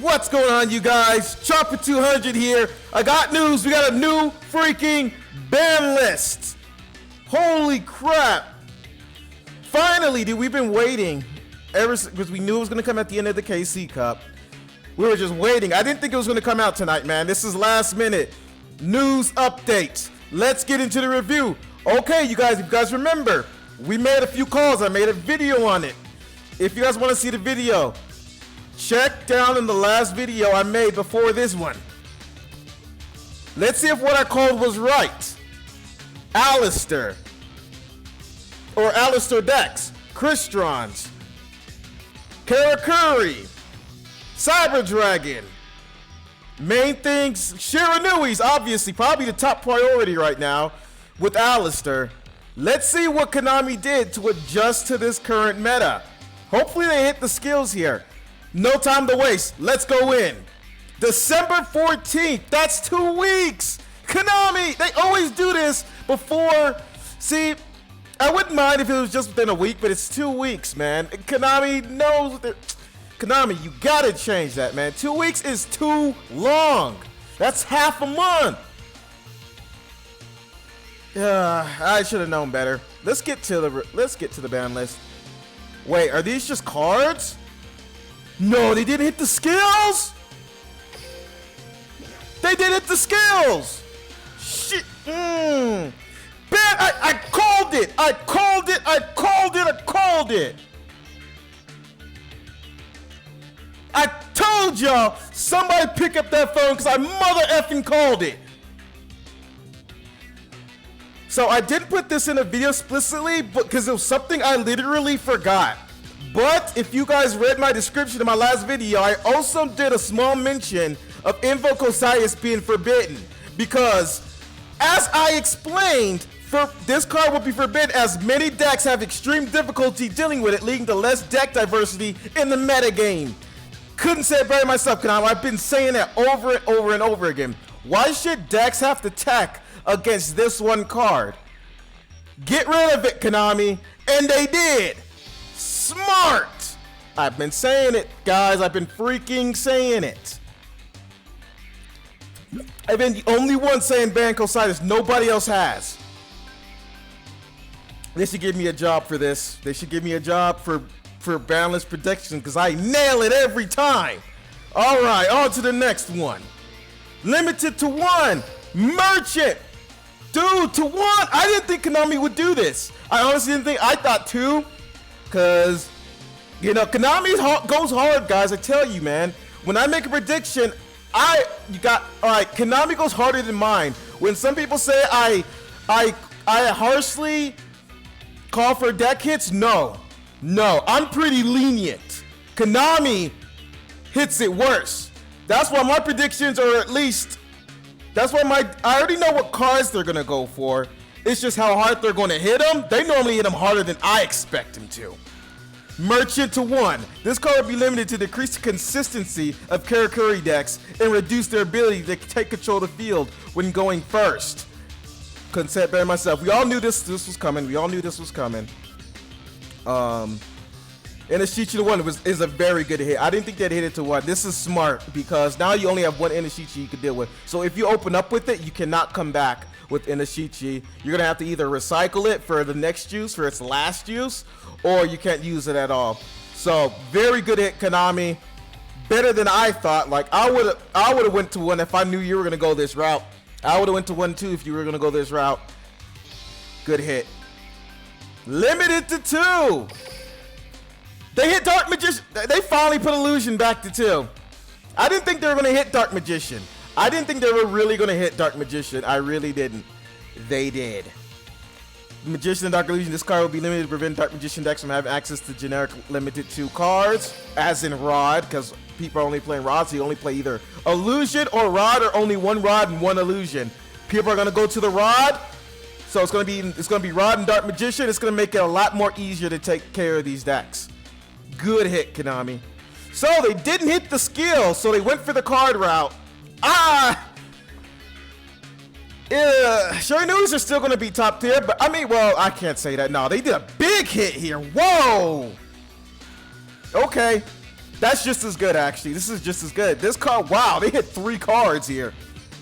What's going on, you guys? Chopper 200 here. I got news. We got a new freaking ban list. Holy crap. Finally, dude, we've been waiting because we knew it was going to come at the end of the KC Cup. We were just waiting. I didn't think it was going to come out tonight, man. This is last minute news update. Let's get into the review. Okay, you guys, if you guys remember, we made a few calls. I made a video on it. If you guys want to see the video, check down in the last video I made before this one. Let's see if what I called was right. Alistair. Or Alistair decks. Crystrons. Karakuri. Cyber Dragon. Main things, Shiranui's obviously probably the top priority right now with Alistair. Let's see what Konami did to adjust to this current meta. Hopefully they hit the skills here. No time to waste. Let's go in. December 14th. That's 2 weeks. Konami, they always do this before. See, I wouldn't mind if it was just within a week, but it's 2 weeks, man. Konami knows that. Konami, you gotta change that, man. 2 weeks is too long. That's half a month. I should have known better. Let's get to the ban list. Wait, are these just cards? No, they didn't hit the skills. They didn't hit the skills. Shit. Bad. I called it. I called it. I called it. I called it. I told y'all, somebody pick up that phone because I mother effing called it. So I didn't put this in a video explicitly because it was something I literally forgot. But if you guys read my description in my last video, I also did a small mention of Cocytus being forbidden. Because, as I explained, this card will be forbidden as many decks have extreme difficulty dealing with it, leading to less deck diversity in the metagame. Couldn't say it better myself, Konami. I've been saying that over and over and over again. Why should decks have to tech against this one card? Get rid of it, Konami. And they did. Smart. I've been saying it, guys. I've been freaking saying it. I've been the only one saying ban Cocytus. Nobody else has. They should give me a job for this. They should give me a job for banless protection because I nail it every time. All right, on to the next one. Limited to 1. Merchant. Dude, to 1. I didn't think Konami would do this. I honestly didn't think. I thought 2. Because, you know, Konami goes hard, guys. I tell you, man. When I make a prediction, Konami goes harder than mine. When some people say I harshly call for deck hits, no, I'm pretty lenient. Konami hits it worse. That's why my predictions are I already know what cards they're gonna go for. It's just how hard they're gonna hit them. They normally hit them harder than I expect them to. Merchant to 1. This card will be limited to decrease the consistency of Karakuri decks and reduce their ability to take control of the field when going first. Couldn't say it better myself. We all knew this was coming. Inashichi to 1 is a very good hit. I didn't think they'd hit it to 1. This is smart because now you only have one Inashichi you can deal with. So if you open up with it, you cannot come back with Inashichi. You're going to have to either recycle it for the next use, for its last use, or you can't use it at all. So very good hit, Konami. Better than I thought. Like I would have went to 1 if I knew you were going to go this route. I would have went to 1 too if you were going to go this route. Good hit. Limited to 2. They hit Dark Magician. They finally put Illusion back to 2. I didn't think they were going to hit Dark Magician. I didn't think they were really going to hit Dark Magician. I really didn't. They did. Magician and Dark Illusion. This card will be limited to prevent Dark Magician decks from having access to generic limited 2 cards, as in Rod, because people are only playing Rod, so you only play either Illusion or Rod, or only 1 Rod and 1 Illusion. People are going to go to the Rod, so it's going to be Rod and Dark Magician. It's going to make it a lot more easier to take care of these decks. Good hit, Konami. So they didn't hit the skill, so they went for the card route. Shiranui's are still going to be top tier, but I mean, well, I can't say that. No, they did a big hit here. Whoa. Okay. That's just as good, actually. This is just as good. This card, wow, they hit 3 cards here.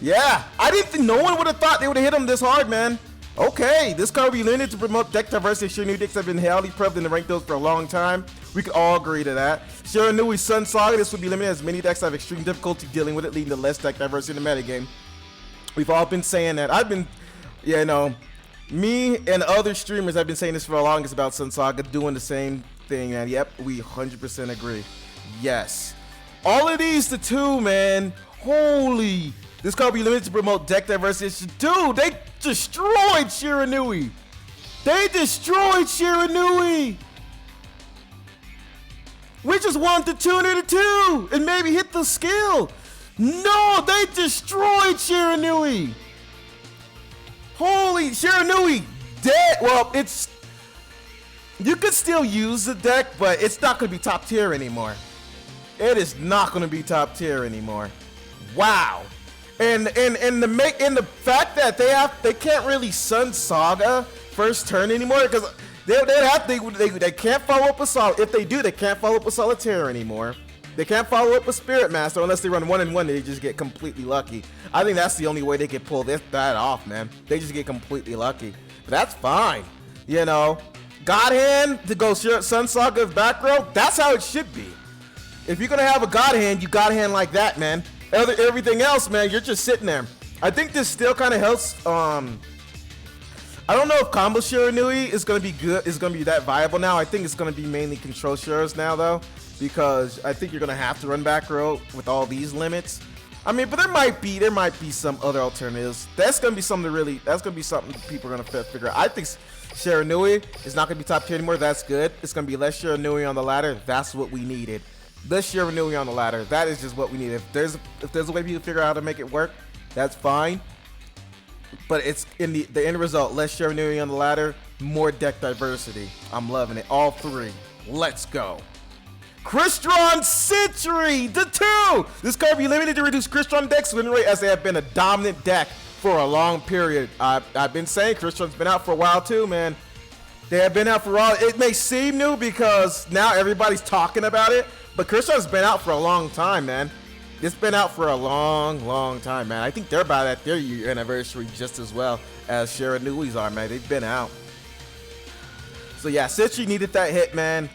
Yeah, I didn't think, no one would have thought they would have hit him this hard, man. Okay, this card will be limited to promote deck diversity. Shiranui decks have been highly prevalent in the ranked those for a long time. We could all agree to that. Shiranui Sun Saga, this would be limited as many decks have extreme difficulty dealing with it, leading to less deck diversity in the metagame. We've all been saying that. I've been, you know, me and other streamers have been saying this for the longest about Sun Saga, doing the same thing, and yep, we 100% agree. Yes. All of these, the 2, man. Holy. This card will be limited to promote deck diversity. Dude, they destroyed Shiranui. They destroyed Shiranui. We just want the tuner to 2 and maybe hit the skill. No, they destroyed Shiranui. Holy, Shiranui dead. Well, it's, you could still use the deck, but it's not going to be top tier anymore. It is not going to be top tier anymore. Wow. And the fact that they can't really Sun Saga first turn anymore, because they can't follow up with if they do, they can't follow up with Solitaire anymore. They can't follow up with Spirit Master unless they run 1-1. They just get completely lucky. I think that's the only way they can pull that off, man. They just get completely lucky. But that's fine. You know, God Hand to go Sun Saga back row. That's how it should be. If you're gonna have a God Hand, you God Hand like that, man. Everything else, man, you're just sitting there. I think this still kind of helps. I don't know if combo Shiranui is gonna be good. Is gonna be that viable now. I think it's gonna be mainly control Shiras now, though, because I think you're gonna have to run back row with all these limits. I mean, but there might be some other alternatives. That's gonna be something people are gonna figure out. I think Shiranui is not gonna be top tier anymore. That's good. It's gonna be less Shiranui on the ladder. That's what we needed. Less Shiranui on the ladder. That is just what we need. If there's a way for you to figure out how to make it work, that's fine. But it's in the end result, less Shiranui on the ladder, more deck diversity. I'm loving it. All 3. Let's go. Crystron Century, the 2. This card will be limited to reduce Crystron decks win rate, as they have been a dominant deck for a long period. I've been saying Crystron's been out for a while too, man. They have been out for a while. It may seem new because now everybody's talking about it, but Crystron's been out for a long time, man. It's been out for a long, long time, man. I think they're about at their year anniversary just as well as Shiranui's are, man. They've been out. So yeah, Century needed that hit, man.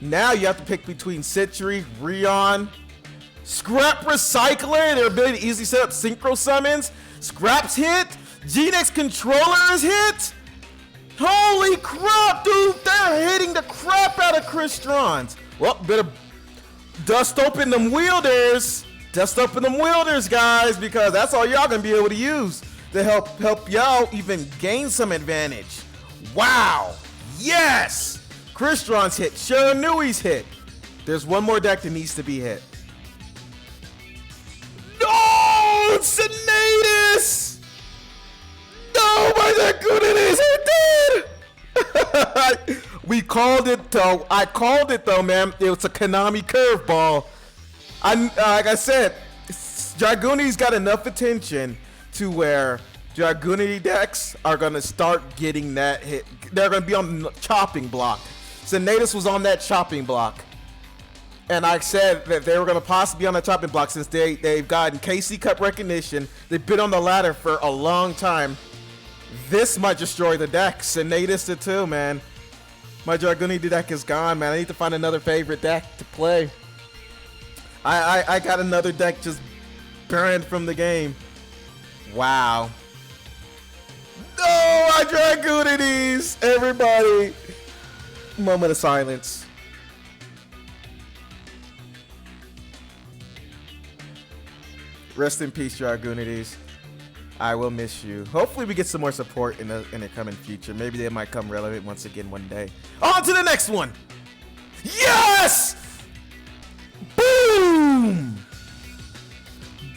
Now you have to pick between Century, Rion, Scrap Recycler, their ability to easily set up Synchro Summons. Scrap's hit. G-Nex Controller is hit. Holy crap, dude. They're hitting the crap out of Crystrons. Well, better dust open them wielders. Dust open them wielders, guys, because that's all y'all gonna be able to use to help y'all even gain some advantage. Wow. Yes. Crystron's hit. Shiranui's hit. There's one more deck that needs to be hit. No! It's Senatus! No, my Dragunity is dead! We called it, though. I called it, though, man. It was a Konami curveball. Like I said, Dragunity's got enough attention to where Dragunity decks are going to start getting that hit. They're going to be on the chopping block. Senatus was on that chopping block. And I said that they were going to possibly be on the chopping block since they've gotten KC Cup recognition. They've been on the ladder for a long time. This might destroy the deck. Senatus did too, man. My Dragunity deck is gone, man. I need to find another favorite deck to play. I got another deck just banned from the game. Wow. No, my Dragunities! Everybody. Moment of silence. Rest in peace, Dragunities. I will miss you. Hopefully we get some more support in the coming future. Maybe they might come relevant once again one day. On to the next one. Yes! Boom!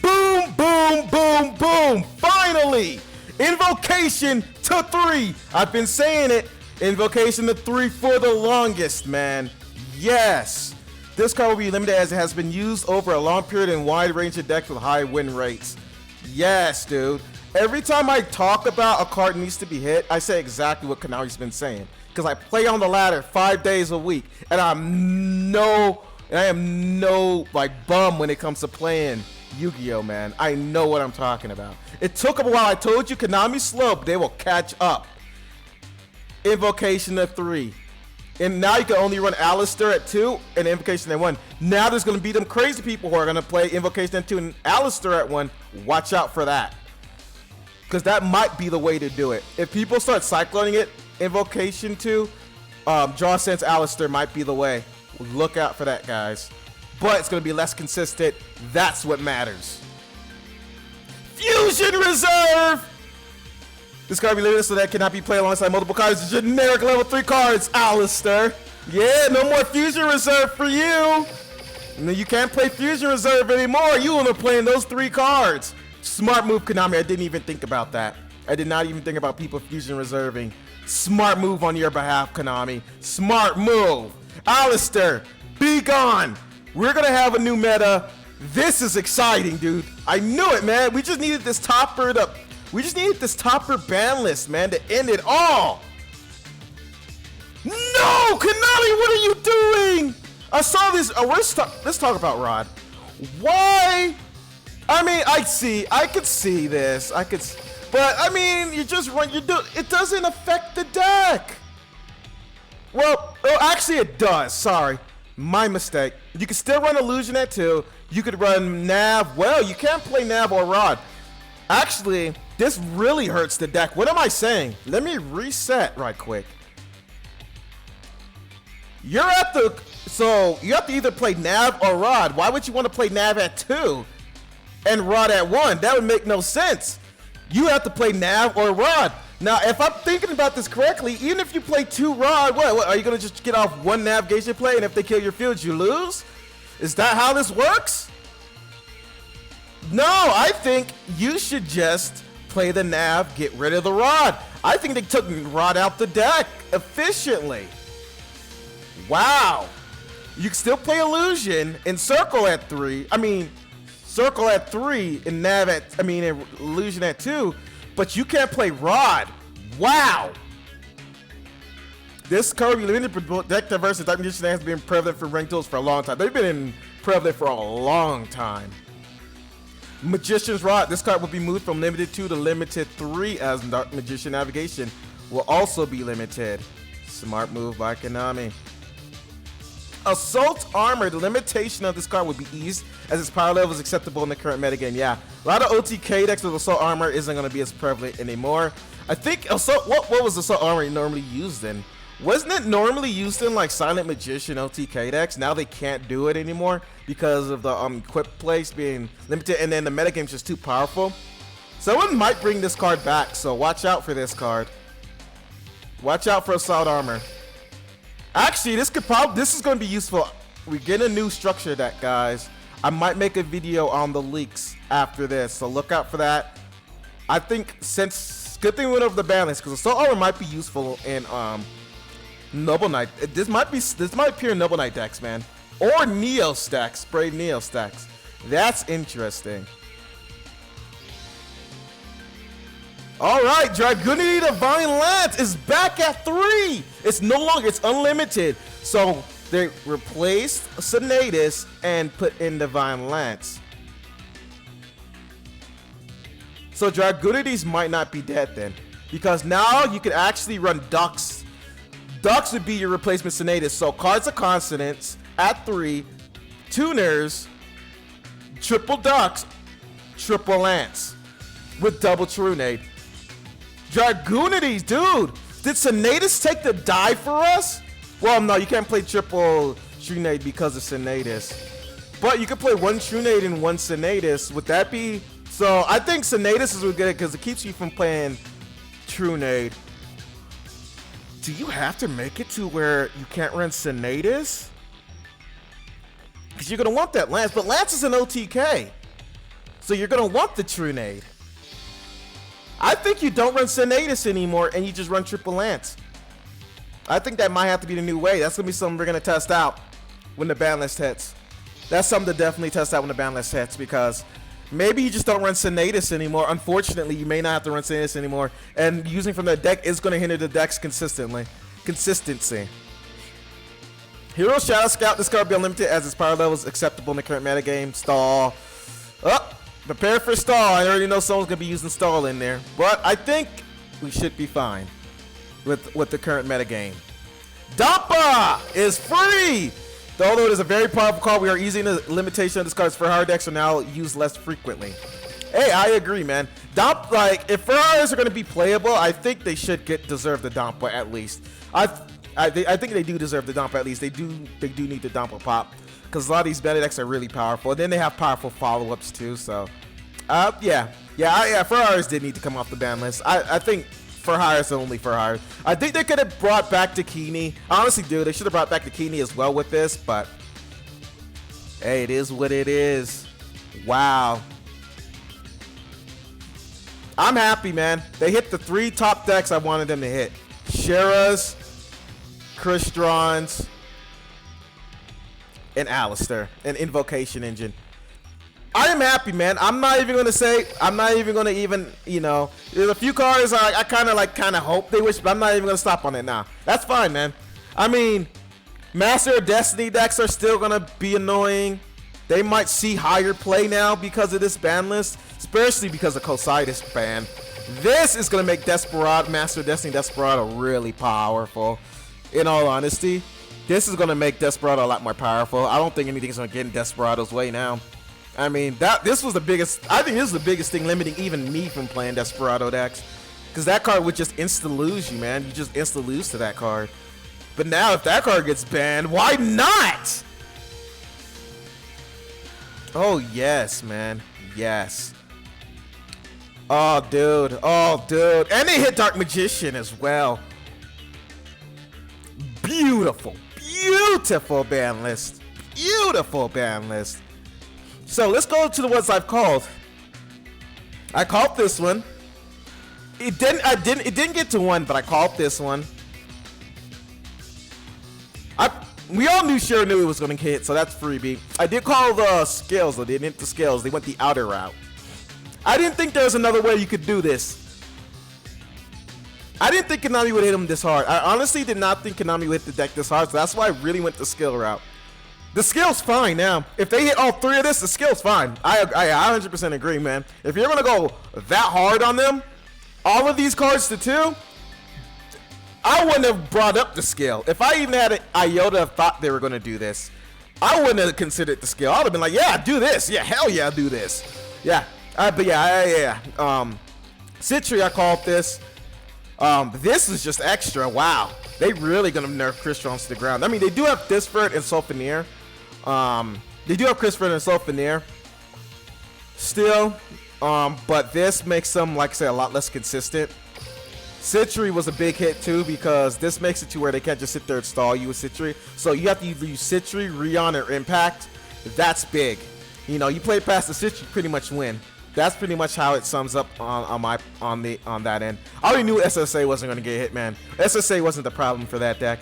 Boom, boom, boom, boom. Finally! Invocation to 3. I've been saying it. Invocation to 3 for the longest, man. Yes. This card will be limited as it has been used over a long period in wide range of decks with high win rates. Yes, dude. Every time I talk about a card needs to be hit, I say exactly what Konami's been saying. Because I play on the ladder 5 days a week, and I'm no And I am no like bum when it comes to playing Yu-Gi-Oh, man. I know what I'm talking about. It took them a while. I told you Konami's slow, but they will catch up. Invocation at 3. And now you can only run Alistair at 2 and Invocation at 1. Now there's going to be them crazy people who are going to play Invocation at 2 and Alistair at 1. Watch out for that. Because that might be the way to do it. If people start cycloning it, Invocation 2, Draw Sense Alistair might be the way. Look out for that, guys. But it's going to be less consistent. That's what matters. Fusion Reserve! This card will be limited so that it cannot be played alongside multiple cards. Generic level 3 cards, Alistair. Yeah, no more Fusion Reserve for you. And then you can't play Fusion Reserve anymore. You want to play in those 3 cards. Smart move, Konami. I didn't even think about that. I did not even think about people Fusion Reserving. Smart move on your behalf, Konami. Smart move. Alistair, be gone. We're going to have a new meta. This is exciting, dude. I knew it, man. We just needed this topper to... We just needed this topper ban list, man, to end it all. No, Konami, what are you doing? I saw this. Let's talk about Rod. Why? I mean, I could see this. But I mean, you just run. It doesn't affect the deck. Well, actually, it does. Sorry, my mistake. You can still run Illusion at 2. You could run Nav. Well, you can't play Nav or Rod. Actually, this really hurts the deck. What am I saying? Let me reset right quick. So you have to either play Nav or Rod. Why would you want to play Nav at 2 and Rod at 1? That would make no sense. You have to play Nav or Rod. Now, if I'm thinking about this correctly, even if you play 2 Rod, what are you going to just get off 1 navigation play, and if they kill your field, you lose? Is that how this works? No, I think you should just play the Nav, get rid of the Rod. I think they took Rod out the deck efficiently. Wow. You can still play Illusion and Circle at 3. I mean, Circle at 3 and Nav at, and Illusion at 2, but you can't play Rod. Wow. This card will be limited for deck diversity. Dark Magician has been prevalent for ranked tools for a long time. They've been prevalent for a long time. Magician's Rod. This card will be moved from limited 2 to limited 3 as Dark Magician Navigation will also be limited. Smart move by Konami. Assault Armor. The limitation of this card will be eased as its power level is acceptable in the current metagame. Yeah, a lot of OTK decks with Assault Armor isn't going to be as prevalent anymore. I think Assault. What was Assault Armor normally used in? Wasn't it normally used in like Silent Magician OTK decks? Now they can't do it anymore because of the equip place being limited, and then the metagame's just too powerful. Someone might bring this card back, so watch out for this card. Watch out for Assault Armor. Actually, this is going to be useful. We get a new structure deck, guys. I might make a video on the leaks after this, so look out for that. I think since good thing we went over the ban list because Assault Armor might be useful in Noble Knight. This might appear in Noble Knight decks, man, or Neo stacks, sprayed Neo stacks. That's interesting. All right, Dragunity Divine Lance is back at 3. It's unlimited. So they replaced Senatus and put in Divine Lance. So Dragunities might not be dead then, because now you can actually run Ducks. Ducks would be your replacement Senatus. So Cards of Consonance at 3, Tuners, triple Ducks, triple Lance with double Trunade. Dragunities, dude! Did Senatus take the die for us? Well, no, you can't play triple Trunade because of Senatus. But you can play 1 Trunade and 1 Senatus. Would that be... So, I think Senatus is good because it keeps you from playing Trunade. Do you have to make it to where you can't run Senatus? Because you're going to want that Lance. But Lance is an OTK. So you're going to want the Trunade. I think you don't run Senatus anymore and you just run triple Lance. I think that might have to be the new way. That's going to be something we're going to test out when the ban list hits. That's something to definitely test out when the ban list hits, because maybe you just don't run Senatus anymore. Unfortunately, you may not have to run Senatus anymore, and using from that deck is going to hinder the deck's consistency. Hero Shadow Scout. This card will be unlimited as its power level is acceptable in the current metagame. Stall. Oh, prepare for stall. I already know someone's gonna be using stall in there, but I think we should be fine with the current metagame. Dampa is free. Although it is a very powerful card, we are easing the limitation of this card's Ferhara decks are now used less frequently. Hey, I agree, man. Like, if Ferharas are going to be playable, I think they should deserve the Dampa at least. I think they do deserve the Dampa at least. They do need the Dampa pop because a lot of these meta decks are really powerful. And then they have powerful follow-ups too. So, yeah. Ferharas did need to come off the ban list. I think Ferharas and only Ferharas. I think they could have brought back Dakini. Honestly, dude, they should have brought back Dakini as well with this, but hey, it is what it is. Wow. I'm happy, man. They hit the 3 top decks I wanted them to hit. Shira's, Crystrons, and Alistair, and Invocation Engine. I am happy, man. I'm not even gonna you know, there's a few cards I kind of hope they wish, but I'm not even gonna stop on it now. That's fine, man. I mean, Master of Destiny decks are still gonna be annoying. They might see higher play now because of this ban list, especially because of Cocytus ban. This is gonna make Master of Destiny Desperado really powerful. In all honesty, this is gonna make Desperado a lot more powerful. I don't think anything's gonna get in Desperado's way now. I mean, this was the biggest. I think this is the biggest thing limiting even me from playing Desperado decks, because that card would just insta lose you, man. You just insta lose to that card. But now, if that card gets banned, why not? Oh yes, man. Yes. Oh dude. Oh dude. And they hit Dark Magician as well. Beautiful, beautiful ban list. Beautiful ban list. So let's go to the ones I've called. I called this one. It didn't get to 1, but I called this one. We all knew Shiranui was going to hit, so that's freebie. I did call the scales, though. They didn't hit the scales. They went the outer route. I didn't think there was another way you could do this. I didn't think Konami would hit him this hard. I honestly did not think Konami would hit the deck this hard, so that's why I really went the skill route. The skill's fine now. If they hit all 3 of this, the skill's fine. I 100% agree, man. If you're going to go that hard on them, all of these cards to 2, I wouldn't have brought up the skill. If I even had an iota of thought they were going to do this, I wouldn't have considered the skill. I would have been like, yeah, do this. Yeah, hell yeah, do this. Yeah. But yeah. Citri, I called this. This is just extra. Wow. They really going to nerf Crystrons to the ground. I mean, they do have Disford and Sulfaneer. They do have Crystron and Sulfaneer still, but this makes them, like I said, a lot less consistent. Citri was a big hit too, because this makes it to where they can't just sit there and stall you with Citri. So you have to either use Citri, Rion, or Impact. That's big. You know, you play past the Citri, pretty much win. That's pretty much how it sums up on that end. I already knew SSA wasn't going to get hit, man. SSA wasn't the problem for that deck.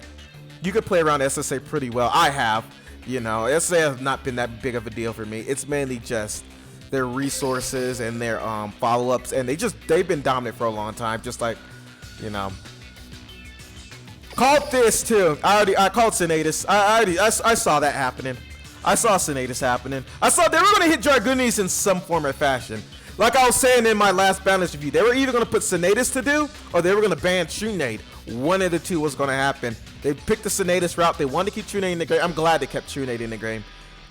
You could play around SSA pretty well. I have. You know, SSA has not been that big of a deal for me. It's mainly just their resources and their follow-ups, and they've been dominant for a long time. Just like, you know, called this too. I called Senatus. I saw that happening. I saw Senatus happening. I saw they were going to hit Dragunity in some form or fashion. Like I was saying in my last balance review, they were either going to put Senatus to do, or they were going to ban Trunade. One of the two was going to happen. They picked the Senatus route. They wanted to keep Trunade in the game. I'm glad they kept Trunade in the game.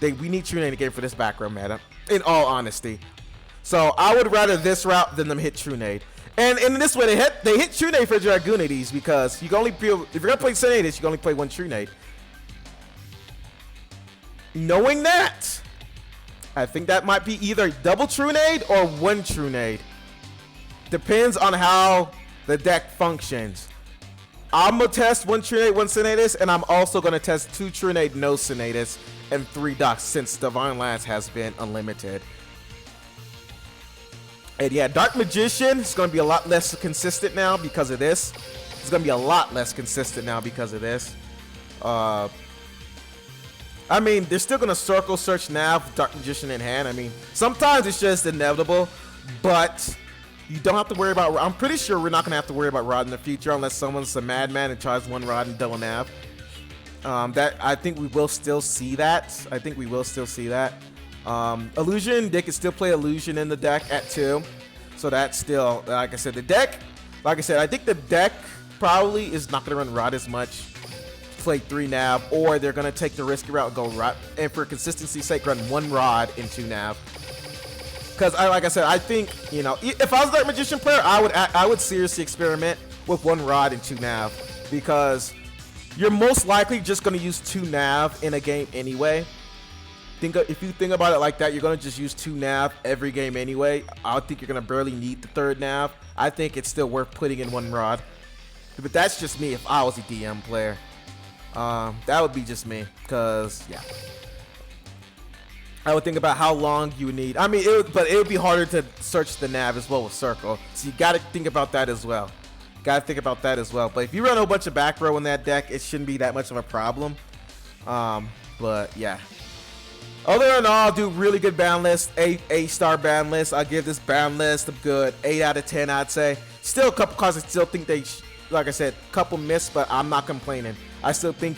We need Trunade in the game for this back row meta, in all honesty. So I would rather this route than them hit Trunade. And in this way, they hit Trunade for Dragunities, because you can only play, if you're going to play Senatus, you can only play one Trunade. Knowing that, I think that might be either double Trunade or one Trunade. Depends on how the deck functions. I'm going to test one Trunade, one Senatus, and I'm also going to test 2 Trunade, no Senatus, and 3 Docs, since Divine Lance has been unlimited. And yeah, Dark Magician is going to be a lot less consistent now because of this. It's going to be a lot less consistent now because of this. I mean, they're still going to circle search Nav with Dark Magician in hand. I mean, sometimes it's just inevitable, but you don't have to worry about. I'm pretty sure we're not going to have to worry about Rod in the future unless someone's a madman and tries one Rod and double Nav. That I think we will still see that. I think we will still see that. Illusion, they can still play Illusion in the deck at 2. So that's still, like I said, the deck, like I said, I think the deck probably is not going to run Rod as much. Play 3 Nav, or they're going to take the risky route and go Rod, and for consistency's sake, run 1 Rod and 2 Nav. Because, like I said, I think, you know, if I was that Magician player, I would seriously experiment with 1 Rod and 2 Nav. Because you're most likely just going to use 2 Nav in a game anyway. If you think about it like that, you're going to just use 2 Nav every game anyway. I think you're going to barely need the 3rd Nav. I think it's still worth putting in 1 Rod. But that's just me if I was a DM player. That would be just me, because, yeah. I would think about how long you would need. I mean, but it would be harder to search the nav as well with Circle. So you got to think about that as well. Got to think about that as well. But if you run a whole bunch of back row in that deck, it shouldn't be that much of a problem. But, yeah. Other than all, do really good ban list. A-star ban list. I give this ban list a good 8 out of 10, I'd say. Still a couple cards I still think they, like I said, couple missed, but I'm not complaining. I still think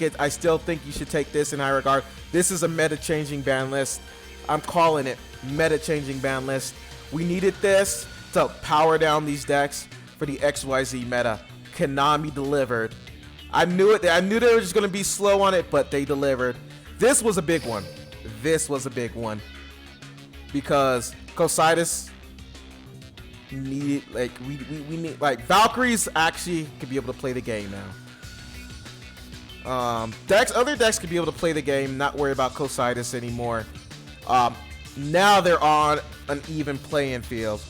you should take this in high regard. This is a meta-changing ban list. I'm calling it meta-changing ban list. We needed this to power down these decks for the XYZ meta. Konami delivered. I knew it. I knew they were just going to be slow on it, but they delivered. This was a big one. This was a big one. Because Cocytus need, like, we need, like, Valkyries actually could be able to play the game now. Other decks could be able to play the game, not worry about Cocytus anymore. Now they're on an even playing field.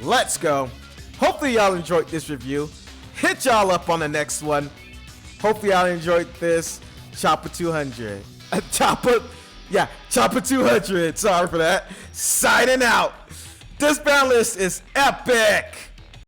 Let's go. Hopefully y'all enjoyed this review. Hit y'all up on the next one. Hopefully y'all enjoyed this. Chopper 200. Chopper 200. Sorry for that. Signing out. This ban list is epic.